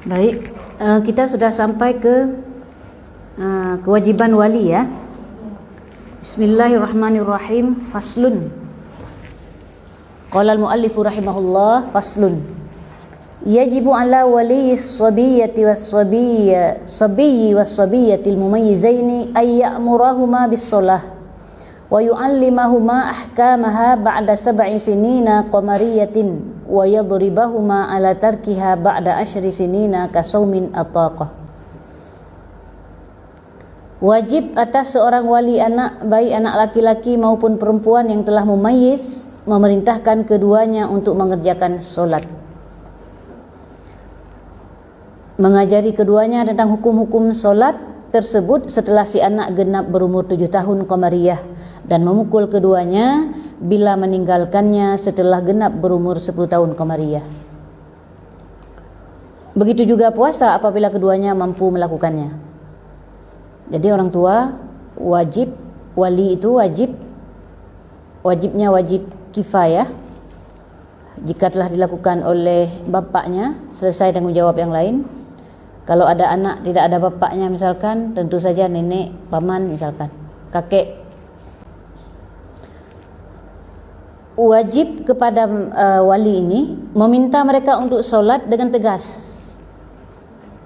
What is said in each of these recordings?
Baik, kita sudah sampai ke kewajiban wali ya. Bismillahirrahmanirrahim. Faslun. Qala al-muallif rahimahullah, faslun. Yajibu ala wali as-sabiyyati was-sabiyyi was-sabiyyati al-mumayyizaini ay ya'murahuma bis-shalah wa yu'allimahuma ahkamaha ba'da 7 sinina qamariyatin wa yadribahuma ala tarkiha ba'da 10 sinina kasaumin ataqah. Wajib atas seorang wali anak, baik anak laki-laki maupun perempuan yang telah mumayyiz, memerintahkan keduanya untuk mengerjakan solat, mengajari keduanya tentang hukum-hukum solat tersebut setelah si anak genap berumur 7 tahun qamariyah, dan memukul keduanya bila meninggalkannya setelah genap berumur 10 tahun qamariyah. Begitu juga puasa apabila keduanya mampu melakukannya. Jadi orang tua wajib, wali itu wajibnya wajib kifayah. Jika telah dilakukan oleh bapaknya, selesai tanggung jawab yang lain. Kalau ada anak tidak ada bapaknya misalkan, tentu saja nenek, paman misalkan, kakek. Wajib kepada wali ini meminta mereka untuk solat dengan tegas.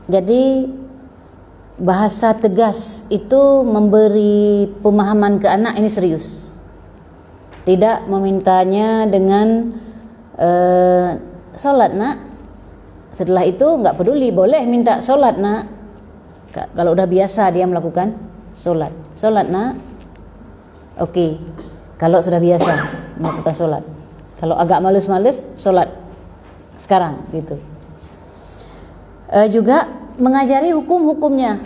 Jadi bahasa tegas itu memberi pemahaman ke anak ini serius. Tidak memintanya dengan solat nak, setelah itu enggak peduli, boleh minta solat nak. Kalau udah biasa dia melakukan solat nak, oke. Kalau sudah biasa melakukan solat, kalau agak males-males, solat sekarang gitu. Juga mengajari hukum-hukumnya.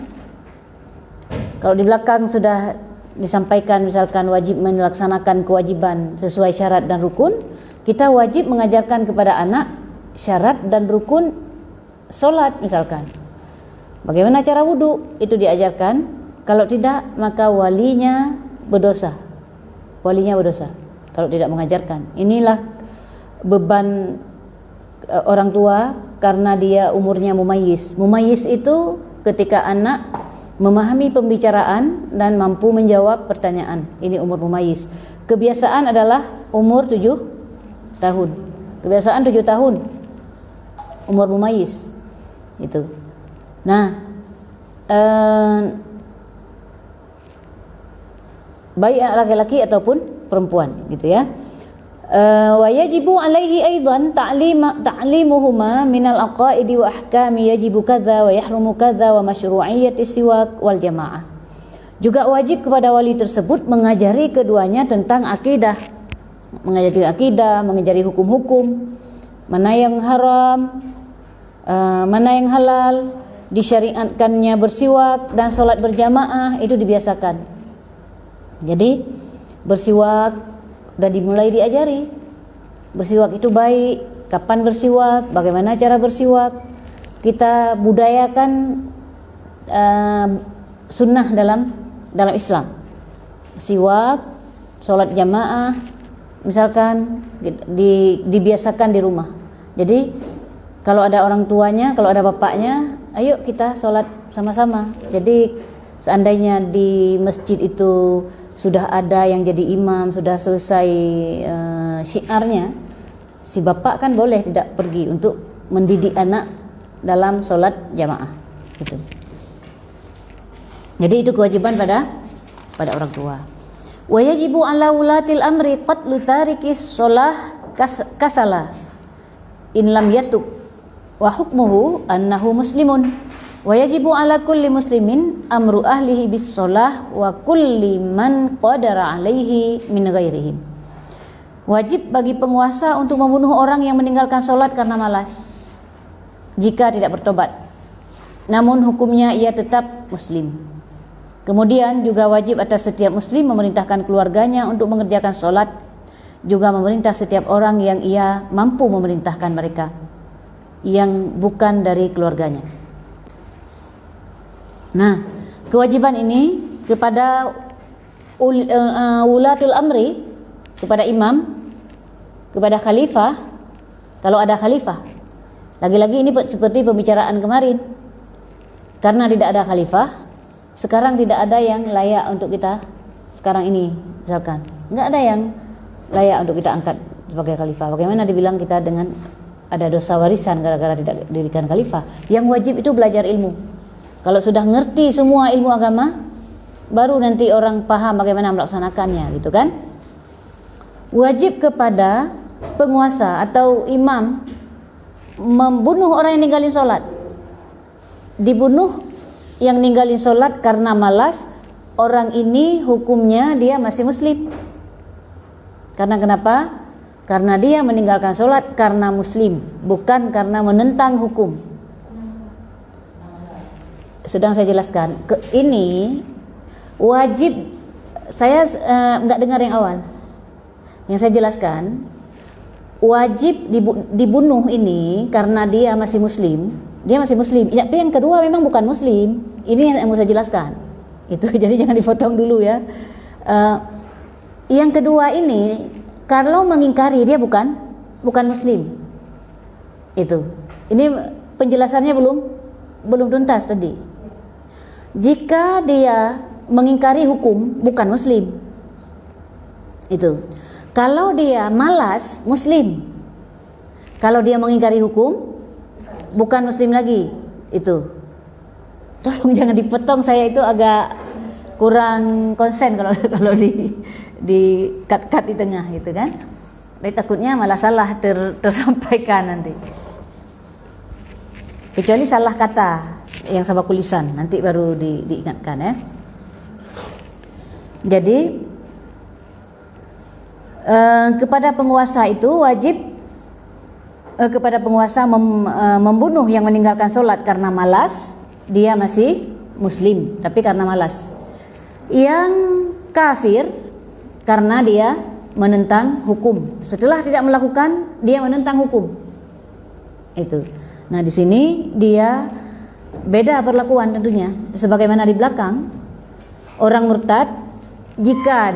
Kalau di belakang sudah disampaikan misalkan wajib melaksanakan kewajiban sesuai syarat dan rukun, kita wajib mengajarkan kepada anak syarat dan rukun solat misalkan. Bagaimana cara wudu, itu diajarkan. Kalau tidak, maka walinya berdosa kalau tidak mengajarkan. Inilah beban orang tua karena dia umurnya mumayyiz. Mumayyiz itu ketika anak memahami pembicaraan dan mampu menjawab pertanyaan. Ini umur mumayyiz. Kebiasaan adalah umur 7 tahun. Kebiasaan 7 tahun umur mumayyiz itu. Nah, baik anak laki-laki ataupun perempuan gitu ya. Wa yajibu alaihi aidan ta'limuhuma minal aqaidi wa ahkami yajibu kadza wa yahrumu kadza wa masyru'iyyati siwak wal jamaah. Juga wajib kepada wali tersebut mengajari keduanya tentang akidah, mengajari hukum-hukum, mana yang haram, mana yang halal, disyariatkannya bersiwak dan salat berjamaah, itu dibiasakan. Jadi bersiwak sudah dimulai diajari. Bersiwak itu baik, kapan bersiwak, bagaimana cara bersiwak. Kita budayakan sunnah dalam Islam. Siwak, sholat jamaah, misalkan dibiasakan di rumah. Jadi kalau ada orang tuanya, kalau ada bapaknya, ayo kita sholat sama-sama. Jadi seandainya di masjid itu sudah ada yang jadi imam, sudah selesai syiarnya, si bapak kan boleh tidak pergi untuk mendidik anak dalam sholat jamaah gitu. Jadi itu kewajiban pada orang tua. Wa yajibu ala ulatil amri qatlu tarikis sholah kasala in lam yatub wa hukmuhu annahu muslimun. Wa yajibu ala kulli muslimin amru ahlihi bis shalah wa kulli man qadara alaihi min ghairihim. Wajib bagi penguasa untuk membunuh orang yang meninggalkan salat karena malas jika tidak bertobat, namun hukumnya ia tetap muslim. Kemudian juga wajib atas setiap muslim memerintahkan keluarganya untuk mengerjakan salat, juga memerintah setiap orang yang ia mampu memerintahkan mereka yang bukan dari keluarganya. Nah, kewajiban ini kepada ulatul amri, kepada imam, kepada khalifah, kalau ada khalifah. Lagi-lagi ini seperti pembicaraan kemarin. Karena tidak ada khalifah, sekarang tidak ada yang layak untuk kita sekarang ini misalkan. Enggak ada yang layak untuk kita angkat sebagai khalifah. Bagaimana dibilang kita dengan ada dosa warisan gara-gara tidak didirikan khalifah? Yang wajib itu belajar ilmu. Kalau sudah ngerti semua ilmu agama, baru nanti orang paham bagaimana melaksanakannya, gitu kan? Wajib kepada penguasa atau imam membunuh orang yang ninggalin sholat. Dibunuh yang ninggalin sholat karena malas, orang ini hukumnya dia masih muslim. Karena kenapa? Karena dia meninggalkan sholat karena muslim, bukan karena menentang hukum. Sedang saya jelaskan. Ini wajib, saya nggak dengar yang awal. Yang saya jelaskan, wajib dibunuh ini karena dia masih muslim. Dia masih muslim. Tapi yang kedua memang bukan muslim. Ini yang mau saya jelaskan. Itu jadi jangan dipotong dulu ya. Yang kedua ini kalau mengingkari dia bukan muslim. Itu. Ini penjelasannya belum tuntas tadi. Jika dia mengingkari hukum bukan muslim. Itu. Kalau dia malas muslim. Kalau dia mengingkari hukum bukan muslim lagi. Itu. Tolong jangan dipotong, saya itu agak kurang konsen kalau di cut di tengah gitu kan. Tapi takutnya malah salah tersampaikan nanti. Kecuali salah kata yang sabak lisan, nanti baru diingatkan ya. Jadi kepada penguasa itu wajib kepada penguasa membunuh yang meninggalkan sholat karena malas, dia masih muslim tapi karena malas. Yang kafir karena dia menentang hukum. Setelah tidak melakukan, dia menentang hukum. Itu. Nah, di sini dia beda perlakuan tentunya. Sebagaimana di belakang, orang murtad jika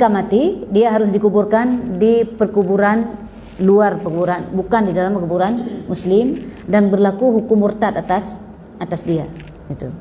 mati, dia harus dikuburkan di perkuburan luar perkuburan, bukan di dalam perkuburan muslim, dan berlaku hukum murtad atas dia. Itu.